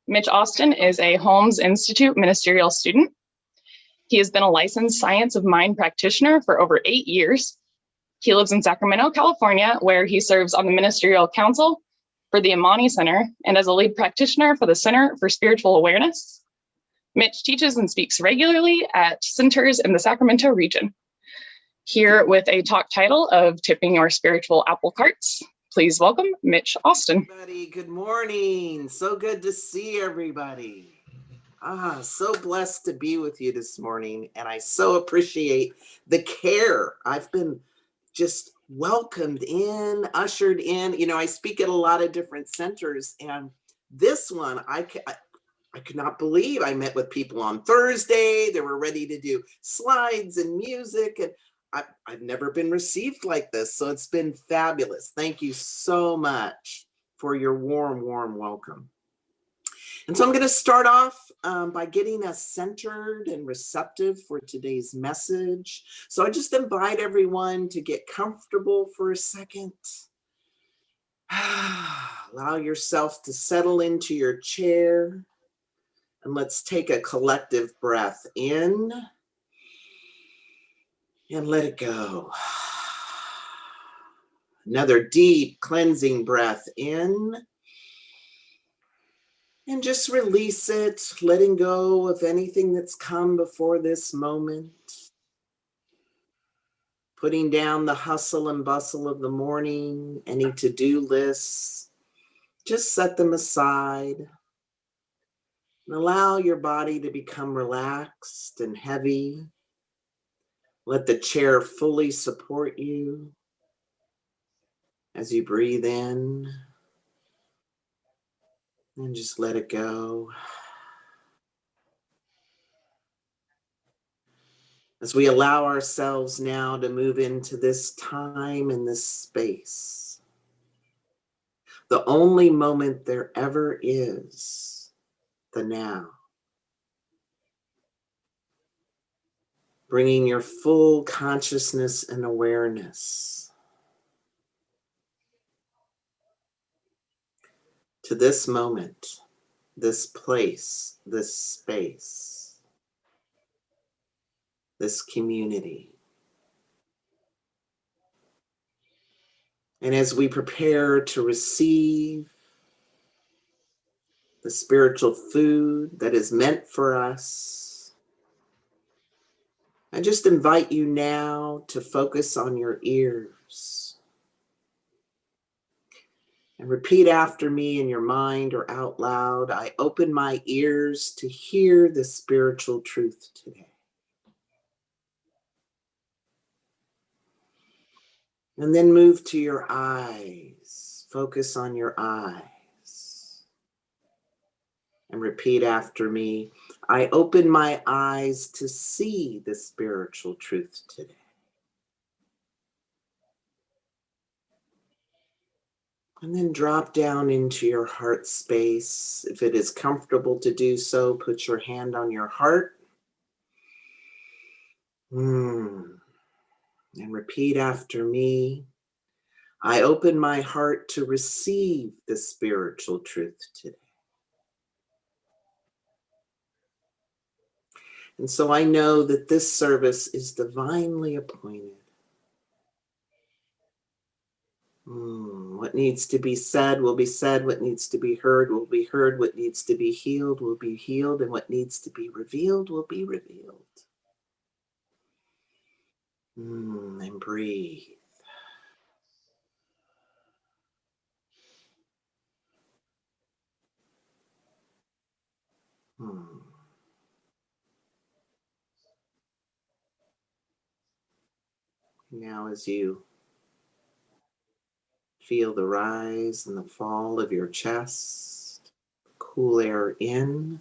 Mitch Austin is a Holmes Institute ministerial student. He has been a licensed science of mind practitioner for over 8 years. He lives in Sacramento, California, where he serves on the ministerial council for the Imani Center and as a lead practitioner for the Center for Spiritual Awareness. Mitch teaches and speaks regularly at centers in the Sacramento region. Here with a talk title of Tipping Your Spiritual Apple Carts, please welcome Mitch Austin. Everybody, good morning. So good to see everybody. So blessed to be with you this morning, and I so appreciate the care. I've been just welcomed in, ushered in. You know, I speak at a lot of different centers, and this one, I could not believe. I met with people on Thursday. They were ready to do slides and music, and I've never been received like this, so it's been fabulous. Thank you so much for your warm welcome. And so I'm going to start off by getting us centered and receptive for today's message. So I just invite everyone to get comfortable for a second. Allow yourself to settle into your chair. And let's take a collective breath in and let it go. Another deep cleansing breath in. And just release it, letting go of anything that's come before this moment. Putting down the hustle and bustle of the morning, any to-do lists. Just set them aside. And allow your body to become relaxed and heavy. Let the chair fully support you as you breathe in. And just let it go. As we allow ourselves now to move into this time and this space, the only moment there ever is, the now. Bringing your full consciousness and awareness to this moment, this place, this space, this community. And as we prepare to receive the spiritual food that is meant for us, I just invite you now to focus on your ears and repeat after me in your mind or out loud. I open my ears to hear the spiritual truth today. And then move to your eyes. Focus on your eyes. And repeat after me. I open my eyes to see the spiritual truth today. And then drop down into your heart space. If it is comfortable to do so, put your hand on your heart. And repeat after me. I open my heart to receive the spiritual truth today. And so I know that this service is divinely appointed. What needs to be said will be said. What needs to be heard will be heard. What needs to be healed will be healed. And what needs to be revealed will be revealed. And breathe. Now as you feel the rise and the fall of your chest, cool air in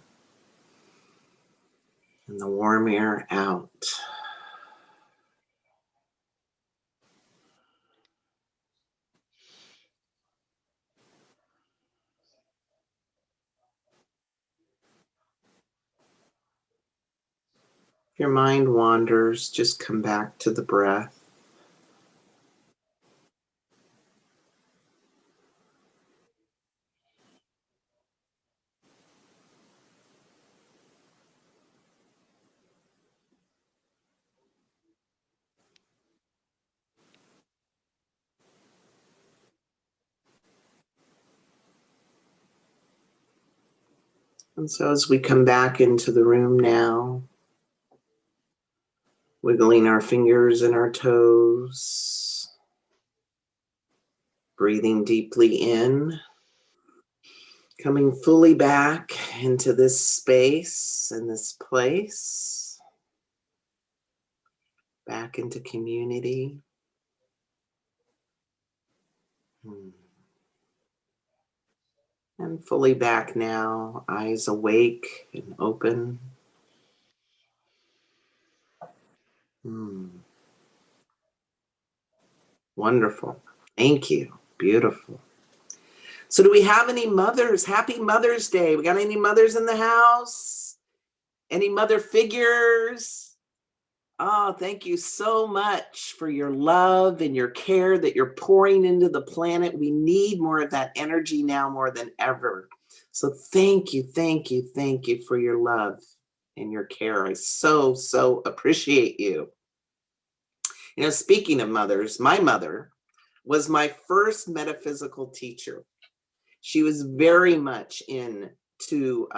and the warm air out. If your mind wanders, just come back to the breath. And so as we come back into the room now, wiggling our fingers and our toes, breathing deeply in, coming fully back into this space and this place, back into community. And fully back now, eyes awake and open. Wonderful. Thank you. Beautiful. So do we have any mothers? Happy Mother's Day. We got any mothers in the house? Any mother figures? Oh, thank you so much for your love and your care that you're pouring into the planet. We need more of that energy now more than ever. So thank you, thank you, thank you for your love and your care. I so, so appreciate you. You know, speaking of mothers, my mother was my first metaphysical teacher. She was very much into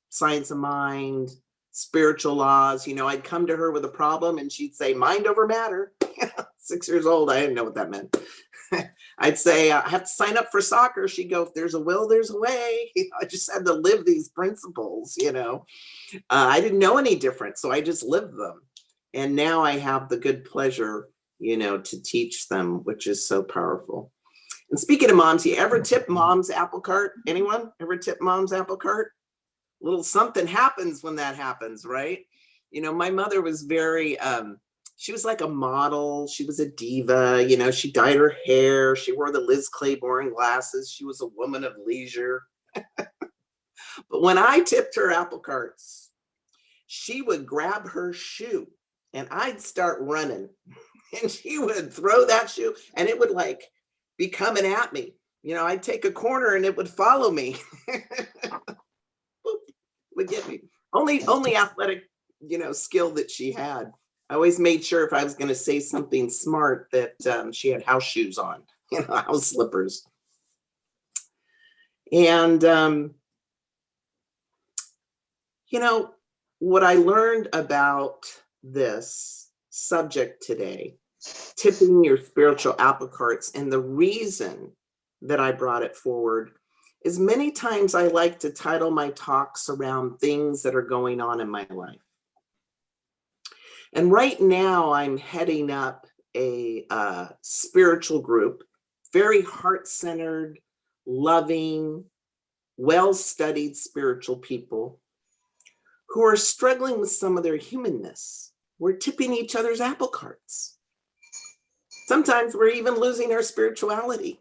science of mind, spiritual laws. You know, I'd come to her with a problem and she'd say, mind over matter. 6 years old, I didn't know what that meant. I'd say, I have to sign up for soccer. She'd go, if there's a will, there's a way. You know, I just had to live these principles, you know. I didn't know any different, so I just lived them. And now I have the good pleasure, you know, to teach them, which is so powerful. And speaking of moms, you ever tip mom's apple cart? Anyone ever tip mom's apple cart? A little something happens when that happens, right? You know, my mother was very, she was like a model. She was a diva. You know, she dyed her hair. She wore the Liz Claiborne glasses. She was a woman of leisure. But when I tipped her apple carts, she would grab her shoe and I'd start running and she would throw that shoe and it would like be coming at me. You know, I'd take a corner and it would follow me. Would get me. Only athletic, you know, skill that she had. I always made sure if I was going to say something smart that she had house shoes on, you know, house slippers. And, you know, what I learned about this subject today, tipping your spiritual apple carts, and the reason that I brought it forward is many times I like to title my talks around things that are going on in my life. And right now I'm heading up a spiritual group, very heart-centered, loving, well-studied spiritual people who are struggling with some of their humanness. We're tipping each other's apple carts. Sometimes we're even losing our spirituality.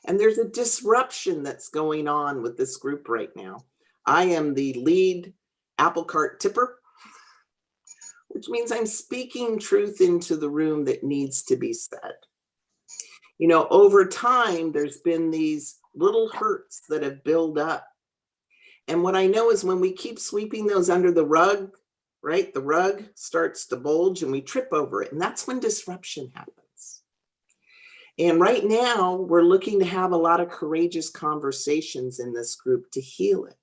And there's a disruption that's going on with this group right now. I am the lead apple cart tipper, which means I'm speaking truth into the room that needs to be said. You know, over time, there's been these little hurts that have built up. And what I know is when we keep sweeping those under the rug, right, the rug starts to bulge and we trip over it. And that's when disruption happens. And right now, we're looking to have a lot of courageous conversations in this group to heal it.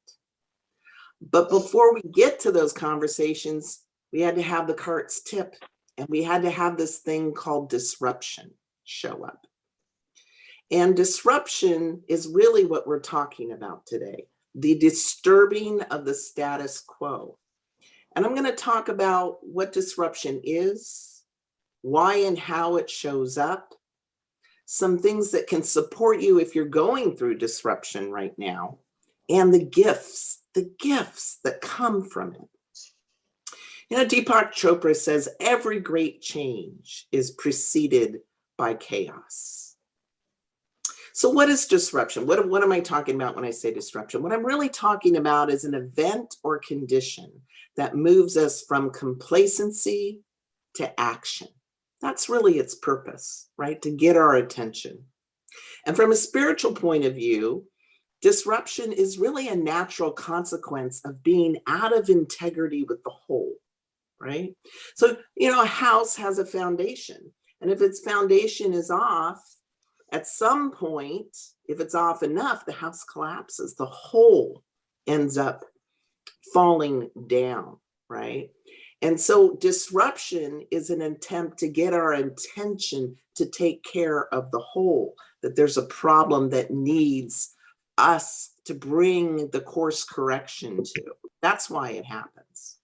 But before we get to those conversations, we had to have the carts tip, and we had to have this thing called disruption show up. And disruption is really what we're talking about today, the disturbing of the status quo. And I'm going to talk about what disruption is, why and how it shows up, some things that can support you if you're going through disruption right now, and the gifts that come from it. You know, Deepak Chopra says every great change is preceded by chaos. So what is disruption? What am I talking about when I say disruption? What I'm really talking about is an event or condition that moves us from complacency to action. That's really its purpose, right? To get our attention. And from a spiritual point of view, disruption is really a natural consequence of being out of integrity with the whole, right? So, you know, a house has a foundation. And if its foundation is off, at some point, if it's off enough, the house collapses. The whole ends up falling down, right? And so disruption is an attempt to get our attention to take care of the whole, that there's a problem that needs us to bring the course correction to. That's why it happens.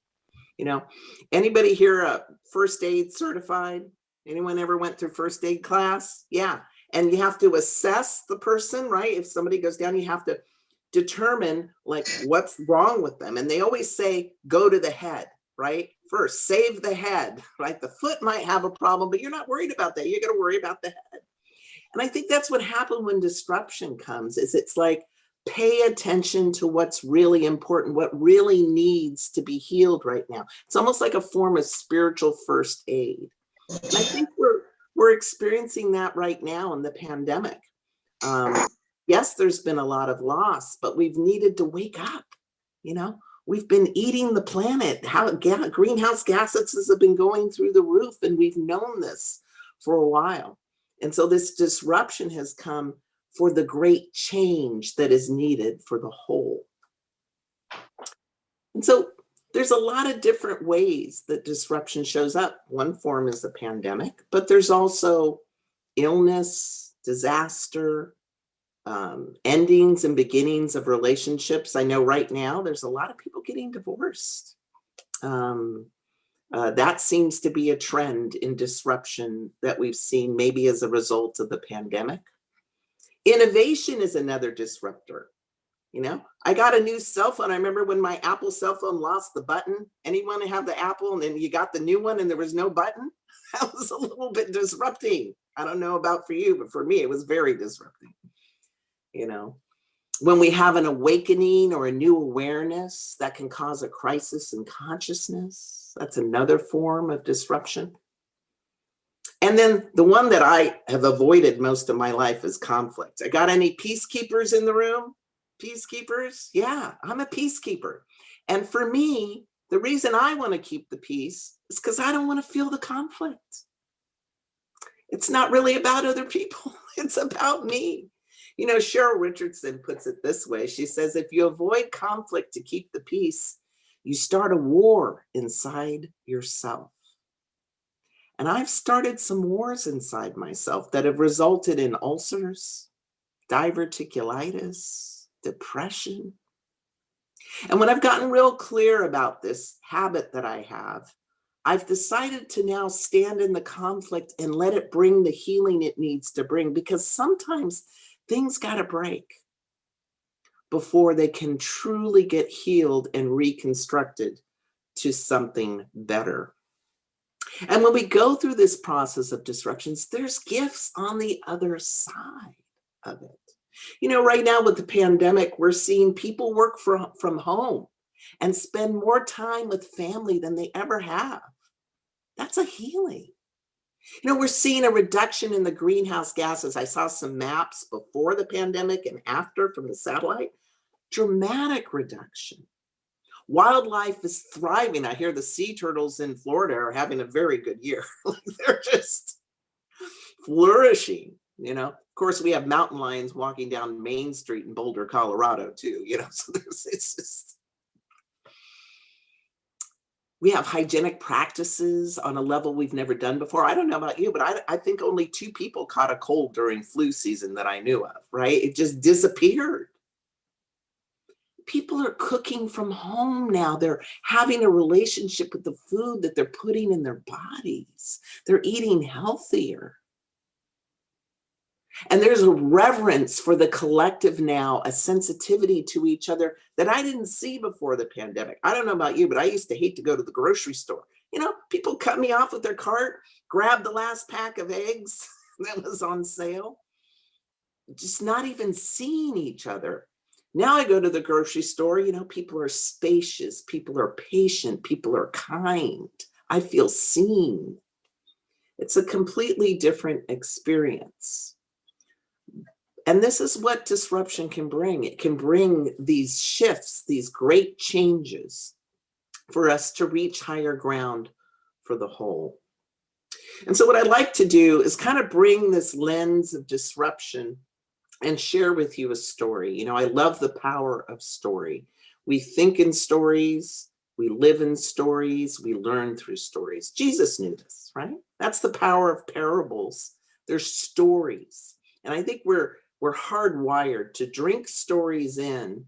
You know, anybody here first aid certified? Anyone ever went through first aid class? Yeah. And you have to assess the person, right? If somebody goes down, you have to determine like what's wrong with them. And they always say, go to the head, right? First, save the head, right? The foot might have a problem, but you're not worried about that. You're going to worry about the head. And I think that's what happened when disruption comes, is it's like, pay attention to what's really important, what really needs to be healed right now. It's almost like a form of spiritual first aid. And I think we're experiencing that right now in the pandemic. Yes, there's been a lot of loss, but we've needed to wake up. You know, we've been eating the planet. Greenhouse gases have been going through the roof, and we've known this for a while. And so this disruption has come for the great change that is needed for the whole. And so there's a lot of different ways that disruption shows up. One form is the pandemic, but there's also illness, disaster, endings and beginnings of relationships. I know right now there's a lot of people getting divorced. That seems to be a trend in disruption that we've seen, maybe as a result of the pandemic. Innovation is another disruptor. You know, I got a new cell phone. I remember when my Apple cell phone lost the button. Anyone have the Apple, and then you got the new one and there was no button? That was a little bit disrupting. I don't know about for you, but for me, it was very disrupting. You know, when we have an awakening or a new awareness, that can cause a crisis in consciousness. That's another form of disruption. And then the one that I have avoided most of my life is conflict. I got any peacekeepers in the room? Peacekeepers? Yeah, I'm a peacekeeper. And for me, the reason I want to keep the peace is because I don't want to feel the conflict. It's not really about other people. It's about me. You know, Cheryl Richardson puts it this way. She says, if you avoid conflict to keep the peace, you start a war inside yourself. And I've started some wars inside myself that have resulted in ulcers, diverticulitis, depression. And when I've gotten real clear about this habit that I have, I've decided to now stand in the conflict and let it bring the healing it needs to bring, because sometimes things got to break before they can truly get healed and reconstructed to something better. And when we go through this process of disruptions, there's gifts on the other side of it. You know, right now with the pandemic, we're seeing people work from home and spend more time with family than they ever have. That's a healing. You know, we're seeing a reduction in the greenhouse gases. I saw some maps before the pandemic and after from the satellite. Dramatic reduction. Wildlife is thriving. I hear the sea turtles in Florida are having a very good year. They're just flourishing, you know. Of course, we have mountain lions walking down Main Street in Boulder, Colorado, too, you know. So it's just, we have hygienic practices on a level we've never done before. I don't know about you, but I think only 2 people caught a cold during flu season that I knew of, right? It just disappeared. People are cooking from home now. They're having a relationship with the food that they're putting in their bodies. They're eating healthier. And there's a reverence for the collective now, a sensitivity to each other that I didn't see before the pandemic. I don't know about you, but I used to hate to go to the grocery store. You know, people cut me off with their cart, grab the last pack of eggs that was on sale, just not even seeing each other. Now I go to the grocery store, you know, people are spacious, people are patient, people are kind. I feel seen. It's a completely different experience. And this is what disruption can bring. It can bring these shifts, these great changes for us to reach higher ground for the whole. And so what I'd like to do is kind of bring this lens of disruption and share with you a story. You know, I love the power of story. We think in stories, we live in stories, we learn through stories. Jesus knew this, right? That's the power of parables. There's stories. And I think we're hardwired to drink stories in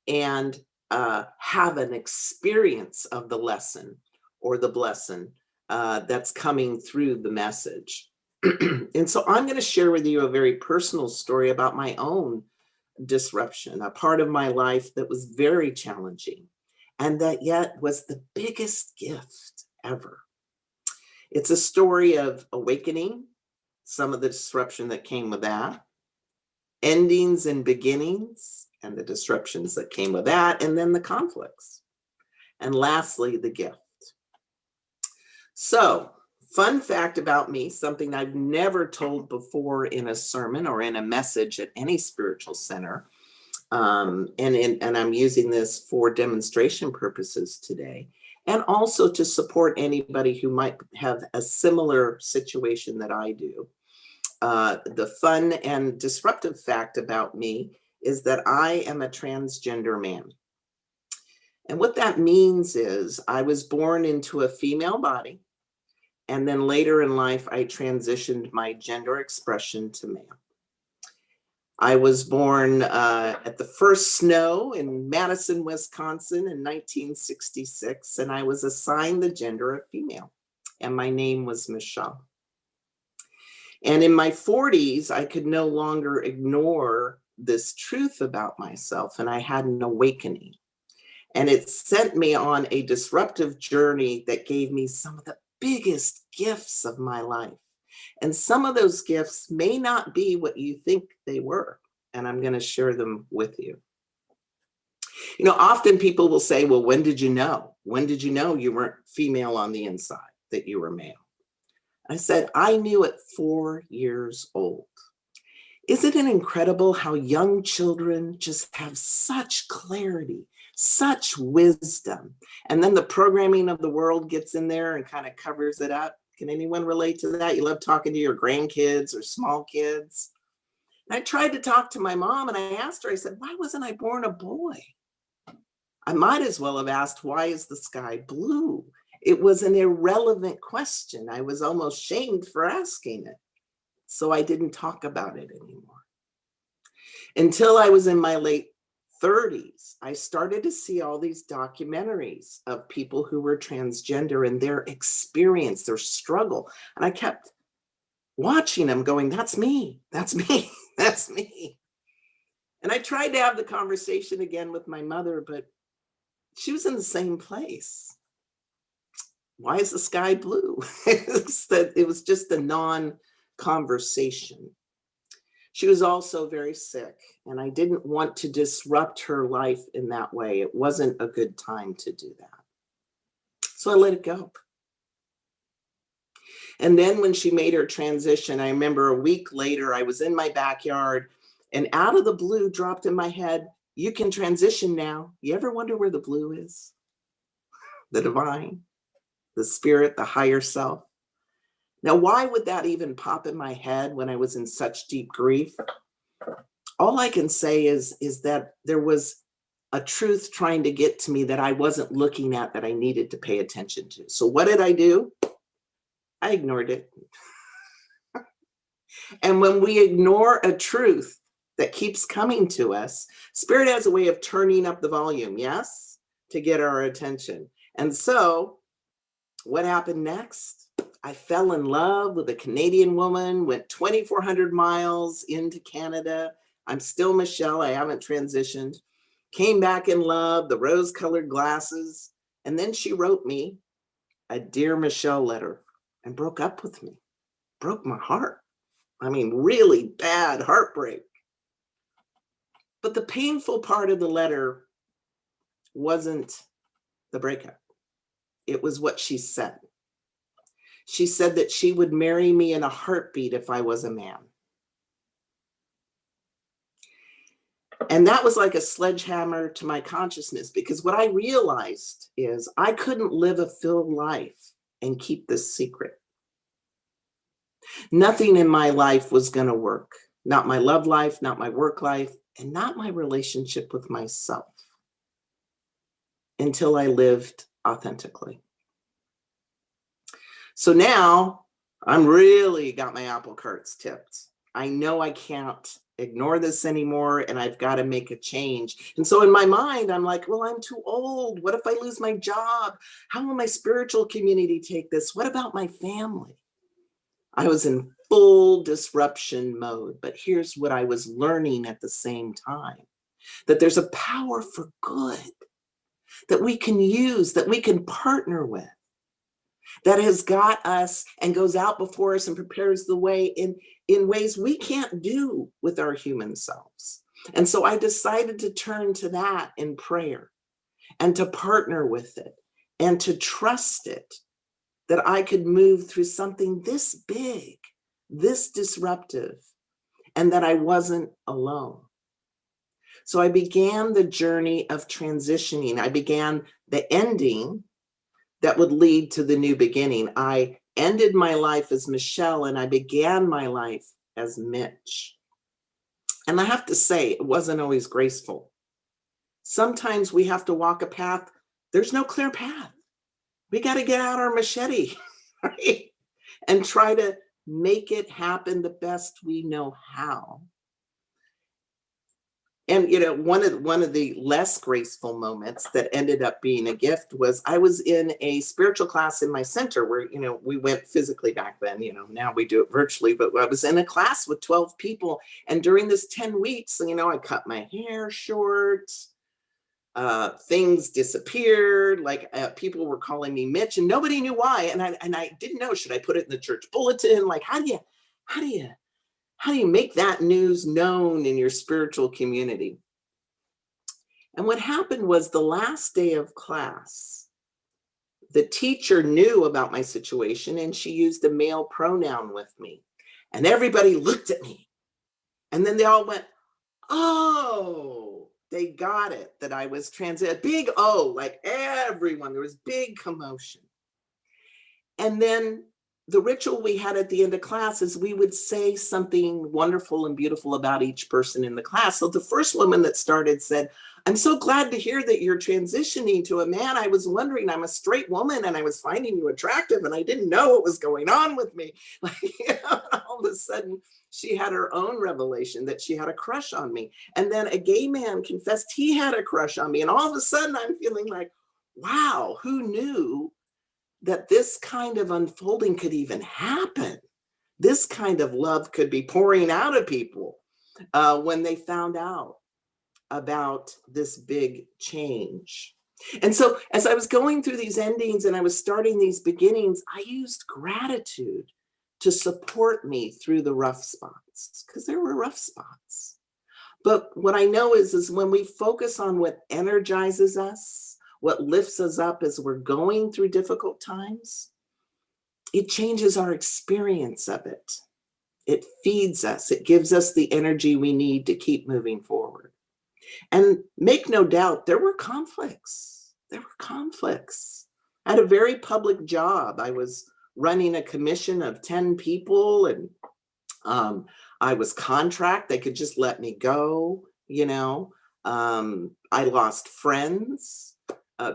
and have an experience of the lesson or the blessing that's coming through the message. And so I'm going to share with you a very personal story about my own disruption, a part of my life that was very challenging and that yet was the biggest gift ever. It's a story of awakening, some of the disruption that came with that, endings and beginnings, and the disruptions that came with that, and then the conflicts. And lastly, the gift. So, fun fact about me, something I've never told before in a sermon or in a message at any spiritual center. And I'm using this for demonstration purposes today, and also to support anybody who might have a similar situation that I do. The fun and disruptive fact about me is that I am a transgender man. And what that means is I was born into a female body, and then later in life, I transitioned my gender expression to male. I was born at the first snow in Madison, Wisconsin in 1966, and I was assigned the gender of female, and my name was Michelle. And in my 40s, I could no longer ignore this truth about myself, and I had an awakening. And it sent me on a disruptive journey that gave me some of the biggest gifts of my life. And some of those gifts may not be what you think they were, and I'm going to share them with you. You know, often people will say, well, when did you know? When did you know you weren't female on the inside, that you were male? I said, I knew at 4 years old. Isn't it incredible how young children just have such clarity, such wisdom? And then the programming of the world gets in there and kind of covers it up. Can anyone relate to that? You love talking to your grandkids or small kids. And I tried to talk to my mom and I asked her, I said, why wasn't I born a boy? I might as well have asked, why is the sky blue? It was an irrelevant question. I was almost shamed for asking it. So I didn't talk about it anymore. Until I was in my late 30s, I started to see all these documentaries of people who were transgender and their experience, their struggle. And I kept watching them going, that's me, that's me, that's me. And I tried to have the conversation again with my mother, but she was in the same place. Why is the sky blue? It was just a non-conversation. She was also very sick, and I didn't want to disrupt her life in that way. It wasn't a good time to do that. So I let it go. And then when she made her transition, I remember a week later, I was in my backyard, and out of the blue dropped in my head, you can transition now. You ever wonder where the blue is? The divine, the spirit, the higher self. Now, why would that even pop in my head when I was in such deep grief? All I can say is that there was a truth trying to get to me that I wasn't looking at, that I needed to pay attention to. So what did I do? I ignored it. And when we ignore a truth that keeps coming to us, Spirit has a way of turning up the volume, yes, to get our attention. And so what happened next? I fell in love with a Canadian woman, went 2,400 miles into Canada. I'm still Michelle, I haven't transitioned. Came back in love, the rose-colored glasses. And then she wrote me a Dear Michelle letter and broke up with me. Broke my heart. I mean, really bad heartbreak. But the painful part of the letter wasn't the breakup. It was what she said. She said that she would marry me in a heartbeat if I was a man. And that was like a sledgehammer to my consciousness, because what I realized is I couldn't live a filled life and keep this secret. Nothing in my life was going to work. Not my love life, not my work life, and not my relationship with myself. until I lived authentically. So now I'm really got my apple carts tipped. I know I can't ignore this anymore, and I've got to make a change. And so in my mind, I'm like, well, I'm too old. What if I lose my job? How will my spiritual community take this? What about my family? I was in full disruption mode, but here's what I was learning at the same time, that there's a power for good that we can use, that we can partner with, that has got us and goes out before us and prepares the way in ways we can't do with our human selves. And so I decided to turn to that in prayer and to partner with it and to trust it, that I could move through something this big, this disruptive, and that I wasn't alone. So I began the journey of transitioning. I began the ending that would lead to the new beginning. I ended my life as Michelle and I began my life as Mitch. And I have to say, it wasn't always graceful. Sometimes we have to walk a path. There's no clear path. We got to get out our machete, right? And try to make it happen the best we know how. And one of the less graceful moments that ended up being a gift was I was in a spiritual class in my center where we went physically back then. Now we do it virtually, but I was in a class with 12 people, and during this 10 weeks, I cut my hair short. Things disappeared. Like people were calling me Mitch, and nobody knew why. And I didn't know, should I put it in the church bulletin? Like how do you make that news known in your spiritual community? And what happened was the last day of class, the teacher knew about my situation and she used a male pronoun with me. And everybody looked at me. And then they all went, oh, they got it, that I was trans. A big O, like everyone, there was big commotion. And then the ritual we had at the end of class is we would say something wonderful and beautiful about each person in the class. So the first woman that started said, I'm so glad to hear that you're transitioning to a man. I was wondering, I'm a straight woman and I was finding you attractive and I didn't know what was going on with me. Like, all of a sudden she had her own revelation that she had a crush on me. And then a gay man confessed he had a crush on me. And all of a sudden I'm feeling like, wow, who knew that this kind of unfolding could even happen? This kind of love could be pouring out of people when they found out about this big change. And so as I was going through these endings and I was starting these beginnings, I used gratitude to support me through the rough spots, because there were rough spots. But what I know is when we focus on what energizes us, what lifts us up as we're going through difficult times, it changes our experience of it. It feeds us. It gives us the energy we need to keep moving forward. And make no doubt, there were conflicts. There were conflicts. I had a very public job. I was running a commission of 10 people, and I was contract. They could just let me go, I lost friends.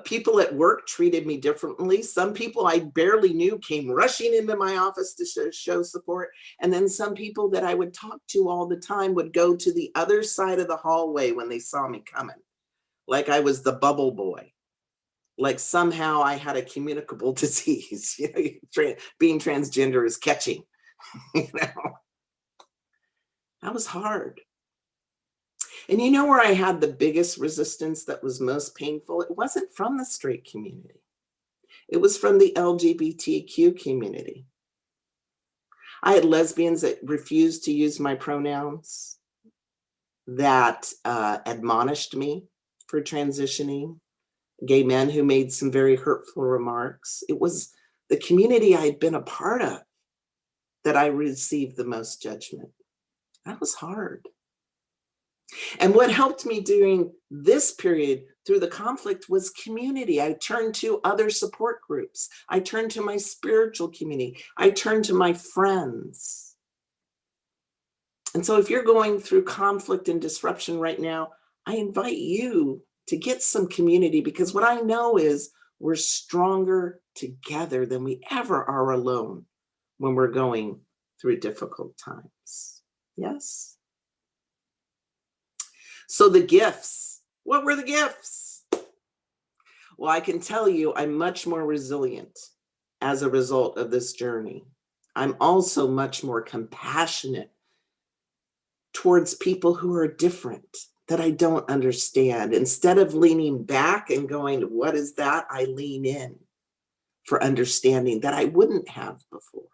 People at work treated me differently. Some people I barely knew came rushing into my office to show support. And then some people that I would talk to all the time would go to the other side of the hallway when they saw me coming. Like I was the bubble boy. Like somehow I had a communicable disease. Being transgender is catching. That was hard. And where I had the biggest resistance that was most painful? It wasn't from the straight community. It was from the LGBTQ community. I had lesbians that refused to use my pronouns, that admonished me for transitioning, gay men who made some very hurtful remarks. It was the community I had been a part of that I received the most judgment. That was hard. And what helped me during this period through the conflict was community. I turned to other support groups. I turned to my spiritual community. I turned to my friends. And so if you're going through conflict and disruption right now, I invite you to get some community, because what I know is we're stronger together than we ever are alone when we're going through difficult times. Yes? So the gifts, what were the gifts? Well, I can tell you I'm much more resilient as a result of this journey. I'm also much more compassionate towards people who are different, that I don't understand. Instead of leaning back and going, what is that? I lean in for understanding that I wouldn't have before.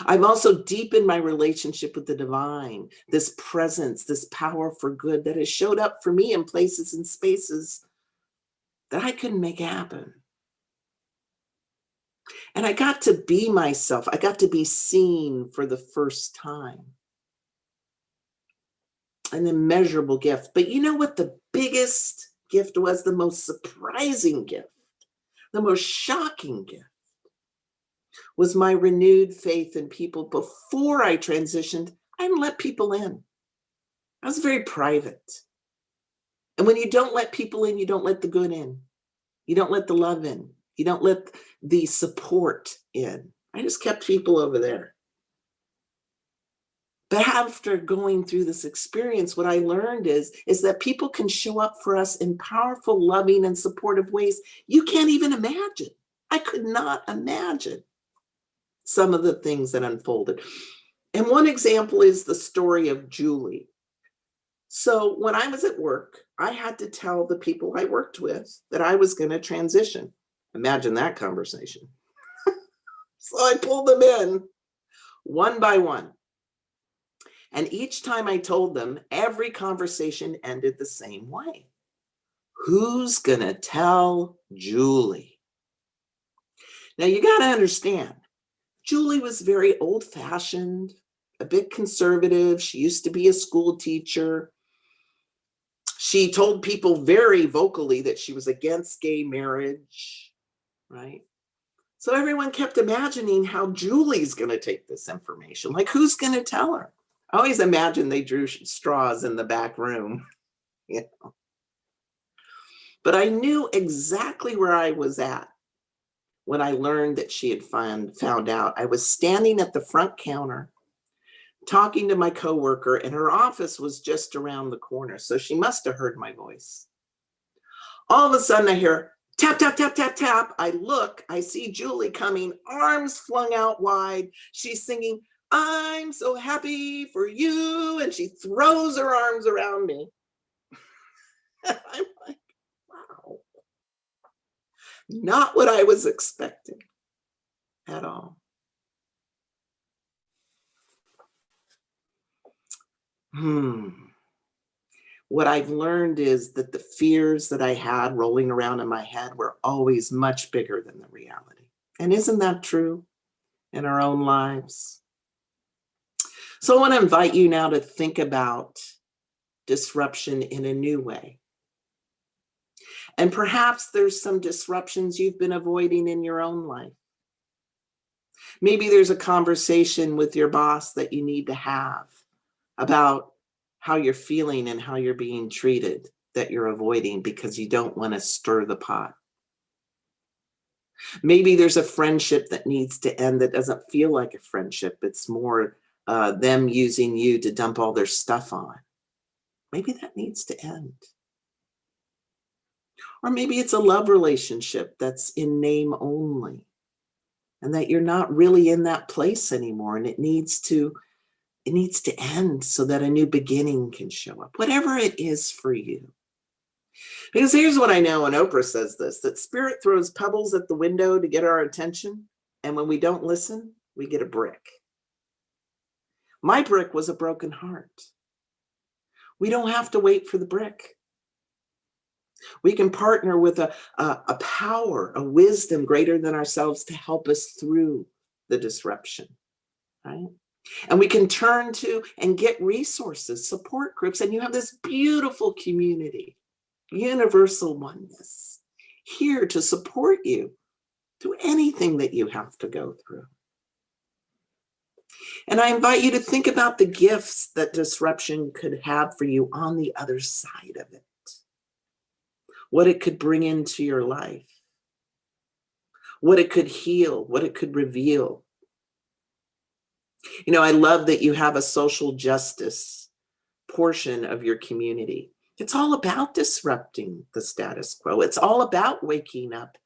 I've also deepened my relationship with the divine, this presence, this power for good that has showed up for me in places and spaces that I couldn't make happen. And I got to be myself. I got to be seen for the first time. An immeasurable gift. But you know what the biggest gift was? The most surprising gift, the most shocking gift was my renewed faith in people. Before I transitioned, I didn't let people in. I was very private. And when you don't let people in, you don't let the good in. You don't let the love in. You don't let the support in. I just kept people over there. But after going through this experience, what I learned is that people can show up for us in powerful, loving, and supportive ways you can't even imagine. I could not imagine some of the things that unfolded. And one example is the story of Julie. So when I was at work, I had to tell the people I worked with that I was going to transition. Imagine that conversation. So I pulled them in one by one. And each time I told them, every conversation ended the same way. Who's going to tell Julie? Now you got to understand, Julie was very old-fashioned, a bit conservative. She used to be a school teacher. She told people very vocally that she was against gay marriage, right? So everyone kept imagining how Julie's going to take this information. Like, who's going to tell her? I always imagine they drew straws in the back room. You know? But I knew exactly where I was at when I learned that she had found out. I was standing at the front counter talking to my coworker, and her office was just around the corner. So she must have heard my voice. All of a sudden I hear tap, tap, tap, tap, tap. I look, I see Julie coming, arms flung out wide. She's singing, I'm so happy for you. And she throws her arms around me. I'm like, wow. Not what I was expecting at all. What I've learned is that the fears that I had rolling around in my head were always much bigger than the reality. And isn't that true in our own lives? So I want to invite you now to think about disruption in a new way. And perhaps there's some disruptions you've been avoiding in your own life. Maybe there's a conversation with your boss that you need to have about how you're feeling and how you're being treated that you're avoiding because you don't want to stir the pot. Maybe there's a friendship that needs to end that doesn't feel like a friendship. It's more them using you to dump all their stuff on. Maybe that needs to end. Or maybe it's a love relationship that's in name only and that you're not really in that place anymore, and it needs to end so that a new beginning can show up, whatever it is for you. Because here's what I know, and Oprah says this, that spirit throws pebbles at the window to get our attention, and when we don't listen, we get a brick. My brick was a broken heart. We don't have to wait for the brick. We can partner with a power, a wisdom greater than ourselves to help us through the disruption, right? And we can turn to and get resources, support groups, and you have this beautiful community, universal oneness, here to support you through anything that you have to go through. And I invite you to think about the gifts that disruption could have for you on the other side of it. what it could bring into your life, what it could heal, what it could reveal. You know, I love that you have a social justice portion of your community. It's all about disrupting the status quo. It's all about waking up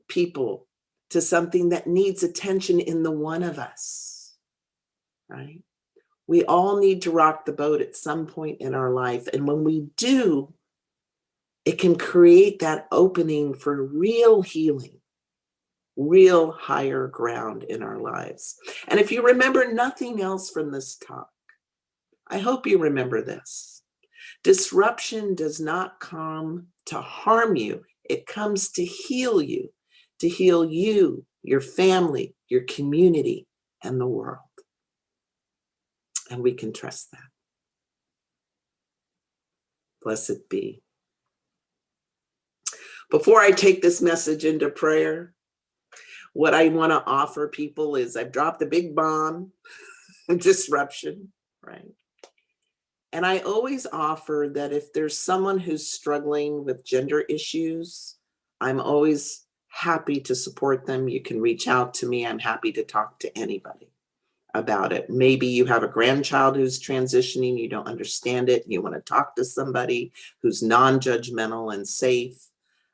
people to something that needs attention in the one of us, right? We all need to rock the boat at some point in our life. And when we do, it can create that opening for real healing, real higher ground in our lives. And if you remember nothing else from this talk, I hope you remember this. Disruption does not come to harm you. It comes to heal you, your family, your community, and the world. And we can trust that. Blessed be. Before I take this message into prayer, what I want to offer people is I've dropped a big bomb of disruption, right? And I always offer that if there's someone who's struggling with gender issues, I'm always happy to support them. You can reach out to me. I'm happy to talk to anybody about it. Maybe you have a grandchild who's transitioning, you don't understand it, you want to talk to somebody who's non-judgmental and safe,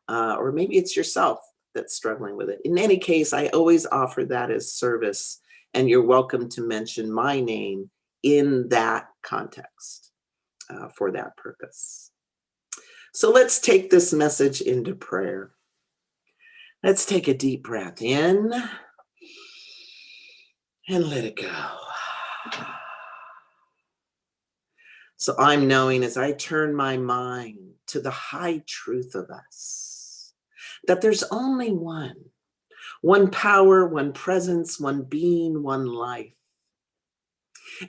or maybe it's yourself that's struggling with it. In any case, I always offer that as service, and you're welcome to mention my name in that context for that purpose. So let's take this message into prayer. Let's take a deep breath in and let it go. So I'm knowing as I turn my mind to the high truth of us, that there's only one power, one presence, one being, one life.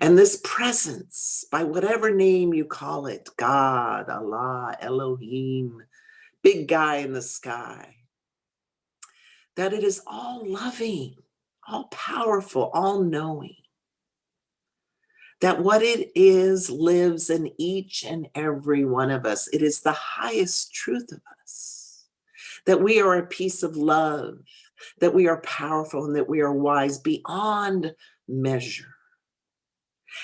And this presence, by whatever name you call it, God, Allah, Elohim, big guy in the sky, that it is all loving, all powerful, all knowing. That what it is lives in each and every one of us. It is the highest truth of us. That we are a piece of love, that we are powerful, and that we are wise beyond measure.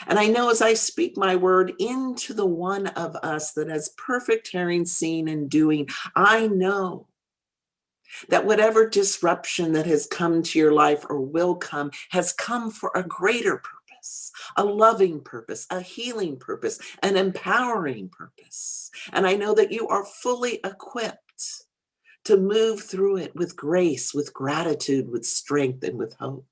And I know as I speak my word into the one of us that has perfect hearing, seeing, and doing, I know that whatever disruption that has come to your life or will come has come for a greater purpose, a loving purpose, a healing purpose, an empowering purpose. And I know that you are fully equipped to move through it with grace, with gratitude, with strength, and with hope.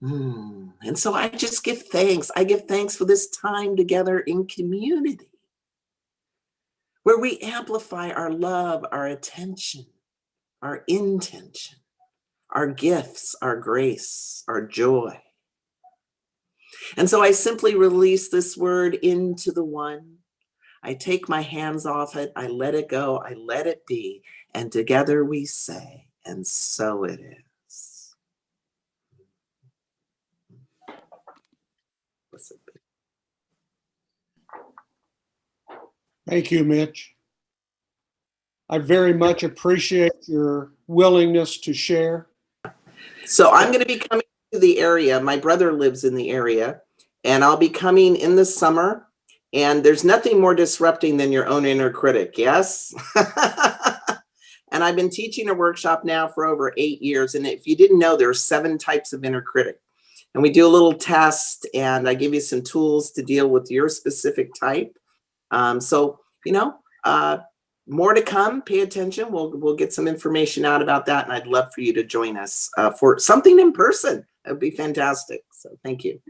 And so I just give thanks. I give thanks for this time together in community, where we amplify our love, our attention, our intention, our gifts, our grace, our joy. And so I simply release this word into the one. I take my hands off it. I let it go. I let it be. And together we say, and so it is. Thank you, Mitch. I very much appreciate your willingness to share. So I'm going to be coming to the area. My brother lives in the area, and I'll be coming in the summer. And there's nothing more disrupting than your own inner critic, yes? And I've been teaching a workshop now for over 8 years. And if you didn't know, there are 7 types of inner critic. And we do a little test, and I give you some tools to deal with your specific type. So, more to come. Pay attention. We'll get some information out about that. And I'd love for you to join us for something in person. That would be fantastic. So thank you.